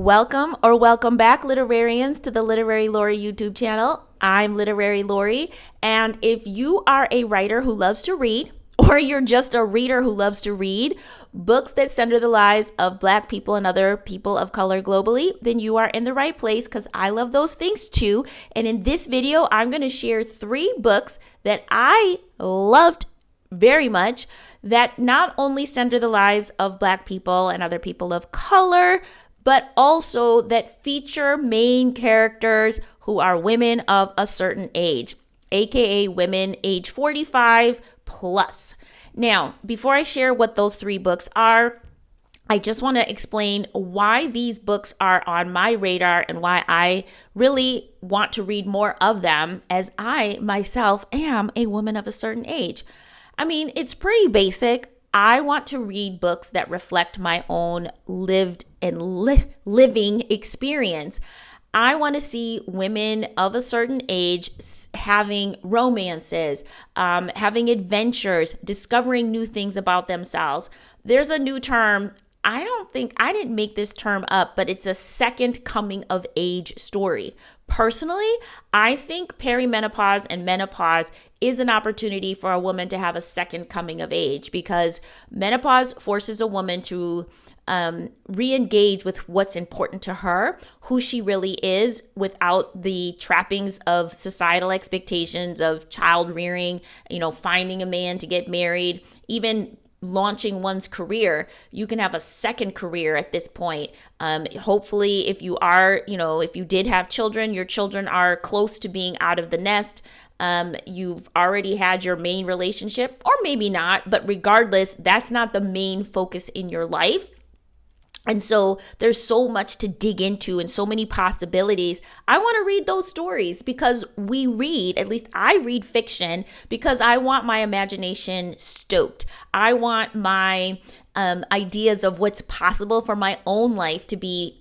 Welcome or welcome back, literarians, to the Literary Lori YouTube channel. I'm Literary Lori, and if you are a writer who loves to read, or you're just a reader who loves to read books that center the lives of Black people and other people of color globally, then you are in the right place because I love those things too. And in this video, I'm going to share 3 books that I loved very much that not only center the lives of Black people and other people of color, but also that feature main characters who are women of a certain age, aka women age 45 plus. Now, before I share what those 3 books are, I just want to explain why these books are on my radar and why I really want to read more of them, as I myself am a woman of a certain age. I mean, it's pretty basic. I want to read books that reflect my own lived and living experience. I want to see women of a certain age having romances, having adventures, discovering new things about themselves. There's a new term. I didn't make this term up, but it's a second coming of age story. Personally, I think perimenopause and menopause is an opportunity for a woman to have a second coming of age, because menopause forces a woman to re-engage with what's important to her, who she really is, without the trappings of societal expectations of child rearing, finding a man to get married, even launching one's career. You can have a second career at this point. Hopefully, if you are, if you did have children, your children are close to being out of the nest. You've already had your main relationship, or maybe not, but regardless, that's not the main focus in your life. And so there's so much to dig into and so many possibilities. I want to read those stories because at least I read fiction because I want my imagination stoked. I want my ideas of what's possible for my own life to be,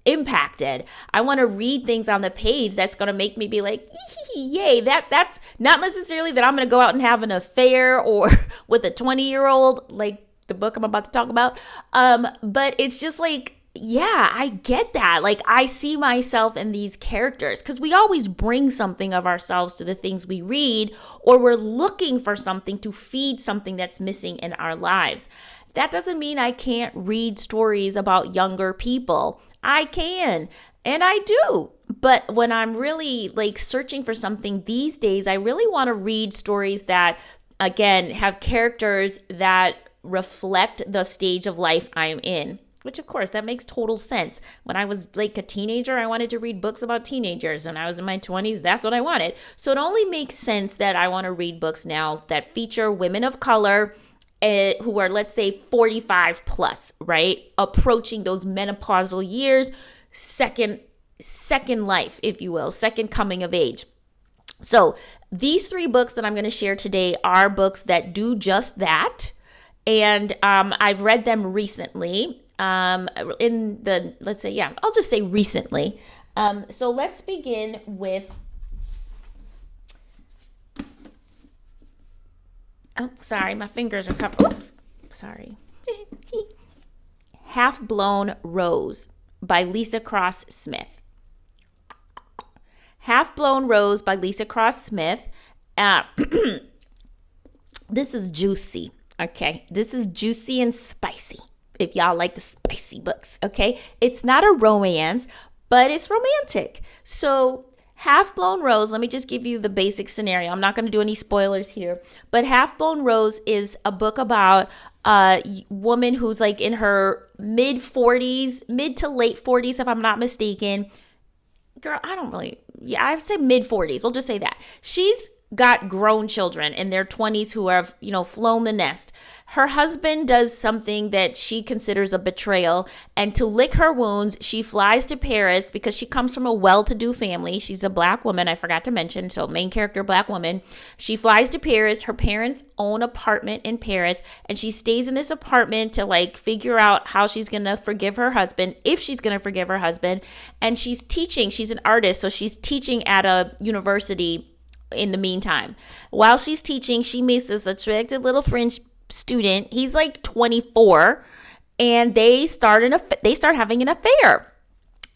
impacted. I want to read things on the page that's going to make me be like, yay, that's not necessarily that I'm going to go out and have an affair or with a 20-year-old, like the book I'm about to talk about. But it's just like, yeah, I get that. Like, I see myself in these characters because we always bring something of ourselves to the things we read, or we're looking for something to feed something that's missing in our lives. That doesn't mean I can't read stories about younger people. I can, and I do. But when I'm really like searching for something these days, I really want to read stories that, again, have characters that reflect the stage of life I'm in, which of course that makes total sense. When I was like a teenager, I wanted to read books about teenagers. When I was in my 20s, that's what I wanted. So it only makes sense that I want to read books now that feature women of color who are, let's say, 45 plus, right? Approaching those menopausal years, second life, if you will, second coming of age. So these 3 books that I'm going to share today are books that do just that. And I've read them recently I'll just say recently. So let's begin with, oh, sorry, my fingers are covered. Oops, sorry. Half Blown Rose by Lisa Cross Smith. Half Blown Rose by Lisa Cross Smith. This is juicy. Okay, this is juicy and spicy, if y'all like the spicy books, okay? It's not a romance, but it's romantic. So Half Blown Rose, let me just give you the basic scenario. I'm not going to do any spoilers here, but Half Blown Rose is a book about a woman who's like in her mid to late 40s, if I'm not mistaken. Girl, I'd say mid 40s. We'll just say that. She's got grown children in their 20s who have, flown the nest. Her husband does something that she considers a betrayal, and to lick her wounds, she flies to Paris because she comes from a well-to-do family. She's a Black woman, I forgot to mention, so main character, Black woman. She flies to Paris. Her parents own an apartment in Paris, and she stays in this apartment to like figure out how she's going to forgive her husband, if she's going to forgive her husband. And she's teaching. She's an artist, so she's teaching at a university. In the meantime, while she's teaching, she meets this attractive little French student. He's like 24, and they start having an affair.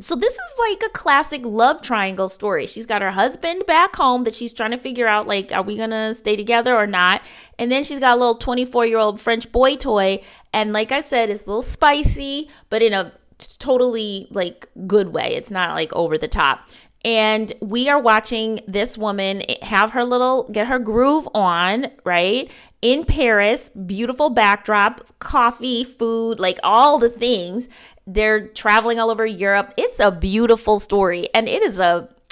So this is like a classic love triangle story. She's got her husband back home that she's trying to figure out, like, are we going to stay together or not? And then she's got a little 24-year-old French boy toy. And like I said, it's a little spicy, but in a totally like good way. It's not like over the top. And we are watching this woman get her groove on, right? In Paris, beautiful backdrop, coffee, food, like all the things. They're traveling all over Europe. It's a beautiful story. And it is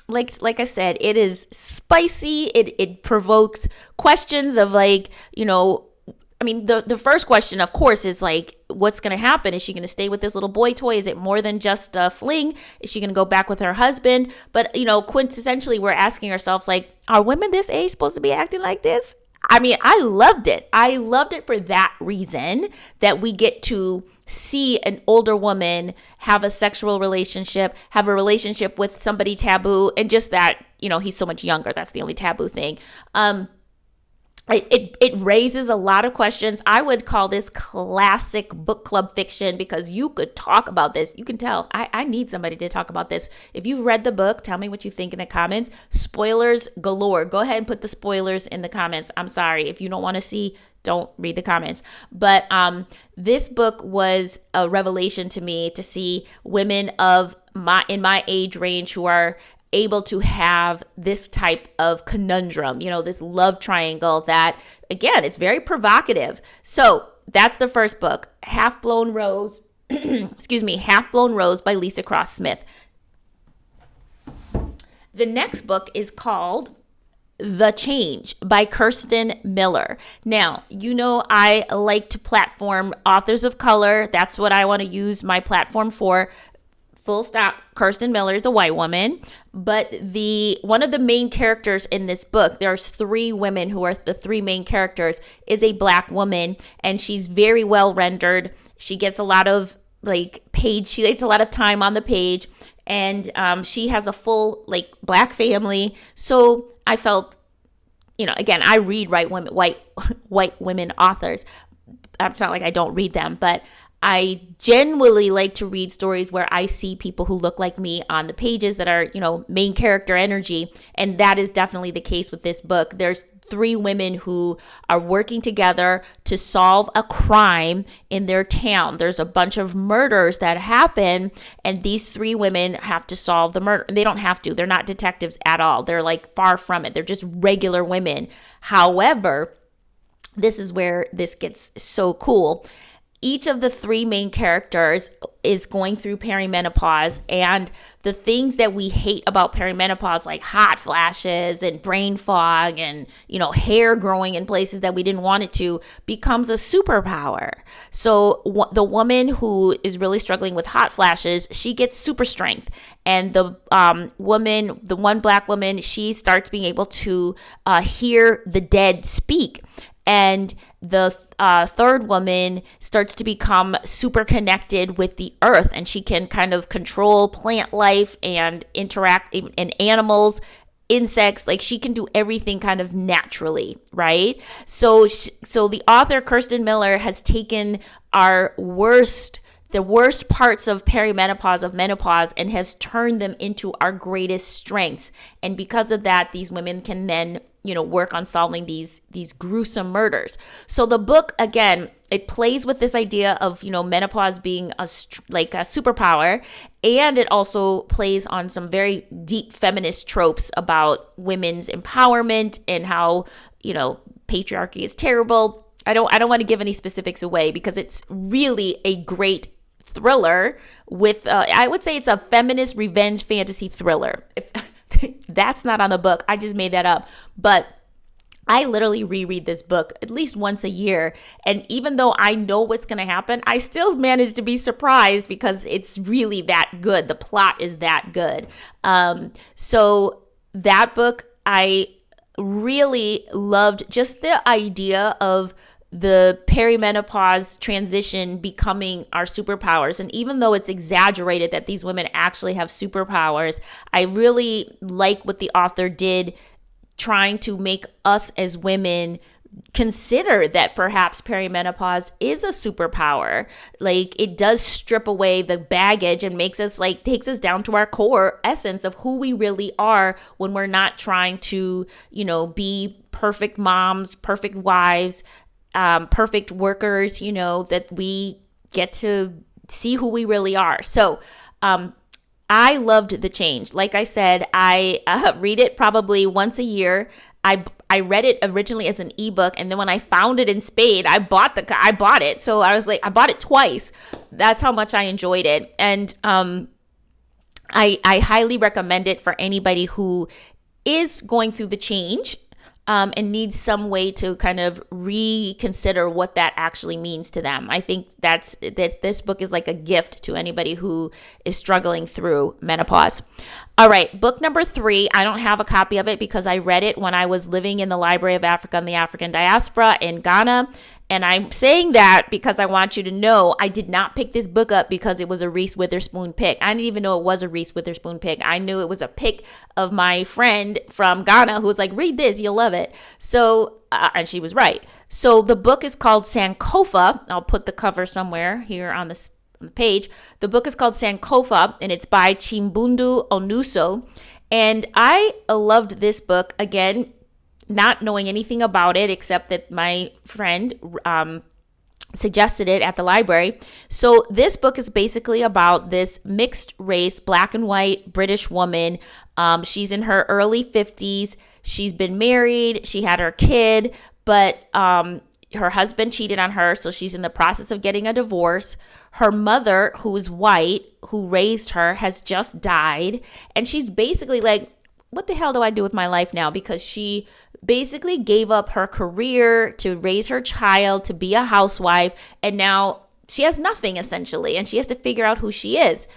like I said, it is spicy. It provokes questions of like, the first question, of course, is like, what's going to happen? Is she going to stay with this little boy toy? Is it more than just a fling? Is she going to go back with her husband? But, quintessentially, we're asking ourselves, like, are women this age supposed to be acting like this? I mean, I loved it. I loved it for that reason, that we get to see an older woman have a sexual relationship, have a relationship with somebody taboo, and just that, he's so much younger. That's the only taboo thing. It raises a lot of questions. I would call this classic book club fiction because you could talk about this. You can tell I need somebody to talk about this. If you've read the book, tell me what you think in the comments. Spoilers galore. Go ahead and put the spoilers in the comments. I'm sorry. If you don't want to see, don't read the comments. But this book was a revelation to me, to see women in my age range who are able to have this type of conundrum, this love triangle that, again, it's very provocative. So that's the first book, Half Blown Rose, Half Blown Rose by Lisa Cross Smith. The next book is called The Change by Kirsten Miller. Now, I like to platform authors of color. That's what I want to use my platform for. Full stop. Kirsten Miller is a white woman, but one of the main characters in this book, there's three women who are the three main characters, is a black woman, and she's very well rendered. She gets a lot of she takes a lot of time on the page, and she has a full black family. So I felt, again, I read white women authors. It's not like I don't read them, but I genuinely like to read stories where I see people who look like me on the pages that are, main character energy. And that is definitely the case with this book. There's three women who are working together to solve a crime in their town. There's a bunch of murders that happen, and these three women have to solve the murder. And they don't have to. They're not detectives at all. They're far from it. They're just regular women. However, this is where this gets so cool. Each of the three main characters is going through perimenopause, and the things that we hate about perimenopause, like hot flashes and brain fog and, hair growing in places that we didn't want it to, becomes a superpower. So the woman who is really struggling with hot flashes, she gets super strength. And the one black woman, she starts being able to hear the dead speak. And the third woman starts to become super connected with the earth, and she can kind of control plant life and interact in animals, insects. She can do everything kind of naturally, right? So the author Kirsten Miller has taken the worst parts of perimenopause, of menopause, and has turned them into our greatest strengths. And because of that, these women can then work on solving these gruesome murders. So the book, again, it plays with this idea of, menopause being a superpower. And it also plays on some very deep feminist tropes about women's empowerment and how, patriarchy is terrible. I don't want to give any specifics away because it's really a great thriller with, I would say it's a feminist revenge fantasy thriller. That's not on the book. I just made that up. But I literally reread this book at least once a year. And even though I know what's going to happen, I still manage to be surprised because it's really that good. The plot is that good. So that book, I really loved just the idea of the perimenopause transition becoming our superpowers. And even though it's exaggerated that these women actually have superpowers, I really like what the author did, trying to make us as women consider that perhaps perimenopause is a superpower. Like, it does strip away the baggage and makes us takes us down to our core essence of who we really are when we're not trying to, be perfect moms, perfect wives, perfect workers, that we get to see who we really are. So, I loved The Change. Like I said, I read it probably once a year. I read it originally as an ebook, and then when I found it in Spain, I bought it. So I was like, I bought it twice. That's how much I enjoyed it, and I highly recommend it for anybody who is going through the change. And needs some way to kind of reconsider what that actually means to them. I think that this book is like a gift to anybody who is struggling through menopause. All right, book number 3. I don't have a copy of it because I read it when I was living in the Library of Africa and the African Diaspora in Ghana. And I'm saying that because I want you to know I did not pick this book up because it was a Reese Witherspoon pick. I didn't even know it was a Reese Witherspoon pick. I knew it was a pick of my friend from Ghana who was like, read this, you'll love it. So, and she was right. So the book is called Sankofa. I'll put the cover somewhere here on the page. The book is called Sankofa, and it's by Chimbundu Onuso. And I loved this book, again, not knowing anything about it except that my friend suggested it at the library. So this book is basically about this mixed race, black and white British woman. She's in her early 50s. She's been married. She had her kid, but her husband cheated on her. So she's in the process of getting a divorce. Her mother, who is white, who raised her, has just died. And she's basically like, what the hell do I do with my life now? Because she basically gave up her career to raise her child, to be a housewife, and now she has nothing essentially, and she has to figure out who she is.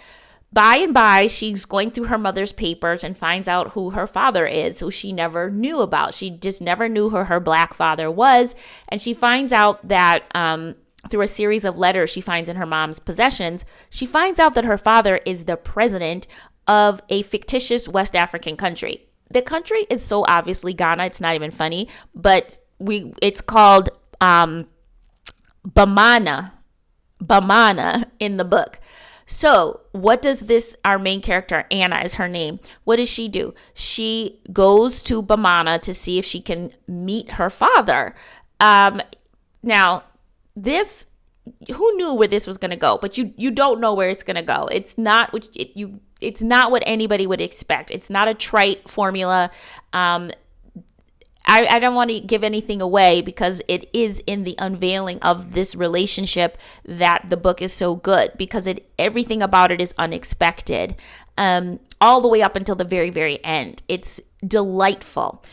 By and by, she's going through her mother's papers and finds out who her father is, who she never knew about. She just never knew who her black father was, and she finds out that through a series of letters she finds in her mom's possessions, she finds out that her father is the president of a fictitious West African country. The country is so obviously Ghana, it's not even funny, but it's called Bamana in the book. So what does our main character, Anna is her name, what does she do? She goes to Bamana to see if she can meet her father. Now, who knew where this was going to go? But you don't know where it's going to go. It's not what anybody would expect. It's not a trite formula. I don't want to give anything away because it is in the unveiling of this relationship that the book is so good, because everything about it is unexpected, all the way up until the very, very end. It's delightful.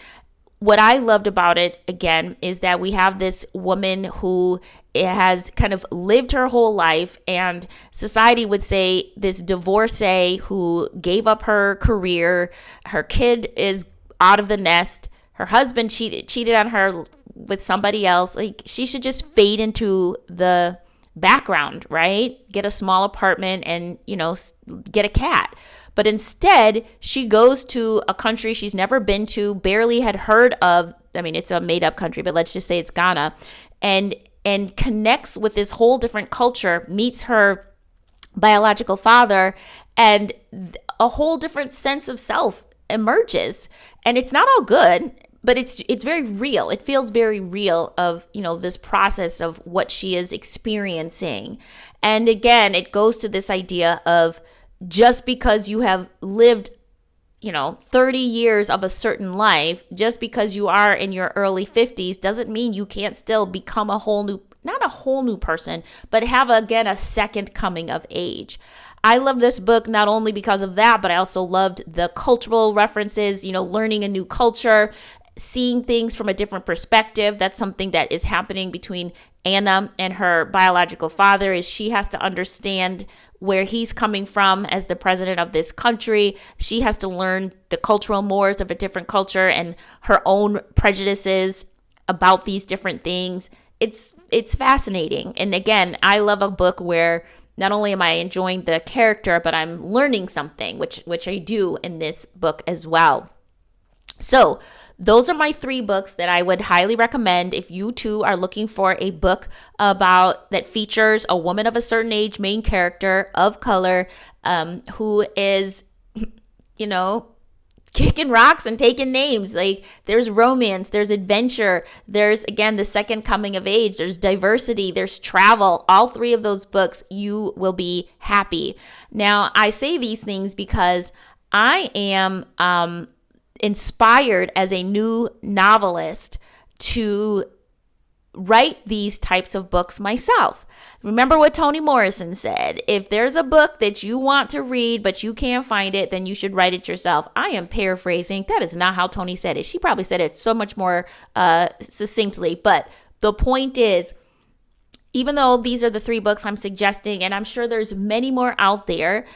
What I loved about it, again, is that we have this woman who has kind of lived her whole life, and society would say this divorcee who gave up her career, her kid is out of the nest, her husband cheated on her with somebody else. Like, she should just fade into the background, right? Get a small apartment and, get a cat. But instead, she goes to a country she's never been to, barely had heard of. I mean, it's a made-up country, but let's just say it's Ghana, and connects with this whole different culture, meets her biological father, and a whole different sense of self emerges. And it's not all good, but it's very real. It feels very real of, this process of what she is experiencing. And again, it goes to this idea of, just because you have lived, 30 years of a certain life, just because you are in your early 50s, doesn't mean you can't still become not a whole new person, but have, again, a second coming of age. I love this book not only because of that, but I also loved the cultural references, learning a new culture, seeing things from a different perspective. That's something that is happening between Anna and her biological father, is she has to understand where he's coming from as the president of this country. She has to learn the cultural mores of a different culture and her own prejudices about these different things. It's fascinating. And again, I love a book where not only am I enjoying the character, but I'm learning something, which I do in this book as well. So those are my 3 books that I would highly recommend if you too are looking for a book about that features a woman of a certain age, main character of color, who is, you know, kicking rocks and taking names. Like, there's romance, there's adventure, there's, again, the second coming of age, there's diversity, there's travel. All 3 of those books, you will be happy. Now, I say these things because I am inspired as a new novelist to write these types of books myself. Remember what Toni Morrison said: if there's a book that you want to read but you can't find it, then you should write it yourself. I am paraphrasing. That is not how Toni said it. She probably said it so much more succinctly. But the point is, even though these are the 3 books I'm suggesting, and I'm sure there's many more out there,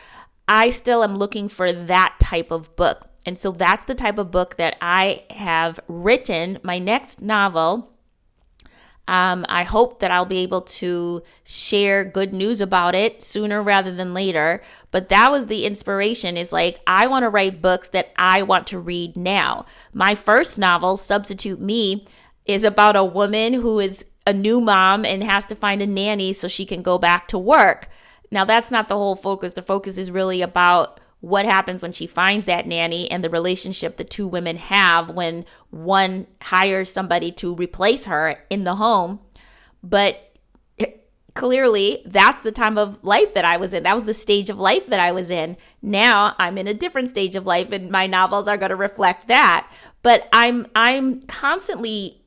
I still am looking for that type of book. And so that's the type of book that I have written, my next novel. I hope that I'll be able to share good news about it sooner rather than later. But that was the inspiration, is like, I want to write books that I want to read now. My first novel, Substitute Me, is about a woman who is a new mom and has to find a nanny so she can go back to work. Now, that's not the whole focus. The focus is really about what happens when she finds that nanny and the relationship the 2 women have when one hires somebody to replace her in the home. But clearly, that's the time of life that I was in. That was the stage of life that I was in. Now I'm in a different stage of life, and my novels are going to reflect that. But I'm constantly,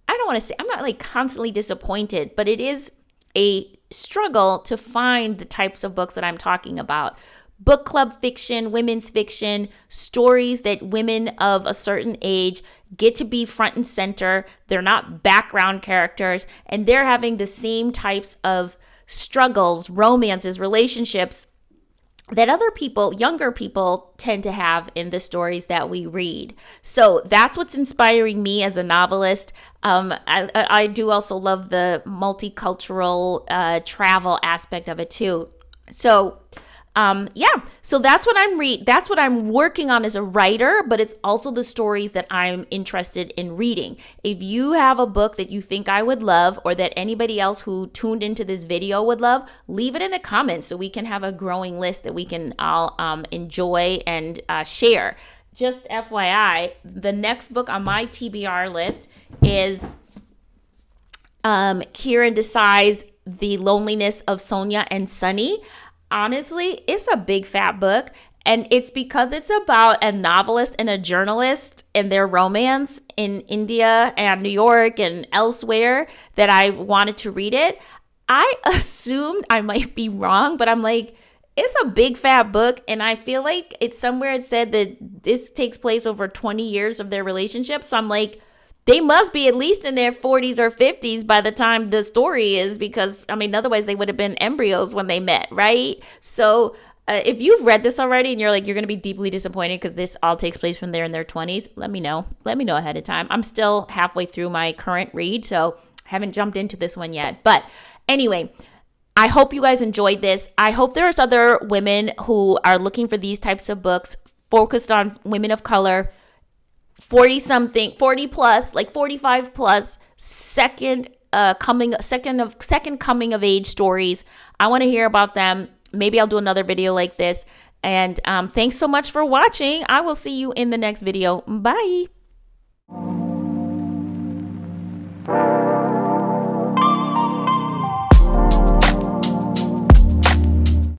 I don't want to say, I'm not like constantly disappointed, but it is a struggle to find the types of books that I'm talking about. Book club fiction, women's fiction, stories that women of a certain age get to be front and center. They're not background characters, and they're having the same types of struggles, romances, relationships that other people, younger people, tend to have in the stories that we read. So that's what's inspiring me as a novelist. I do also love the multicultural travel aspect of it too. So so that's what I'm working on as a writer, but it's also the stories that I'm interested in reading. If you have a book that you think I would love, or that anybody else who tuned into this video would love, leave it in the comments so we can have a growing list that we can all enjoy and share. Just FYI, the next book on my TBR list is Kieran Desai's The Loneliness of Sonia and Sunny. Honestly, it's a big fat book, and it's because it's about a novelist and a journalist and their romance in India and New York and elsewhere that I wanted to read it. I assumed, I might be wrong, but I'm like, it's a big fat book, and I feel like it's somewhere it said that this takes place over 20 years of their relationship. So I'm like, they must be at least in their 40s or 50s by the time the story is, because, I mean, otherwise they would have been embryos when they met, right? So if you've read this already and you're like, you're going to be deeply disappointed because this all takes place when they're in their 20s, let me know. Let me know ahead of time. I'm still halfway through my current read, so haven't jumped into this one yet. But anyway, I hope you guys enjoyed this. I hope there's other women who are looking for these types of books focused on women of color, 40 plus, like 45 plus, second coming of age stories. I want to hear about them. Maybe I'll do another video like this. And thanks so much for watching. I will see you in the next video. Bye.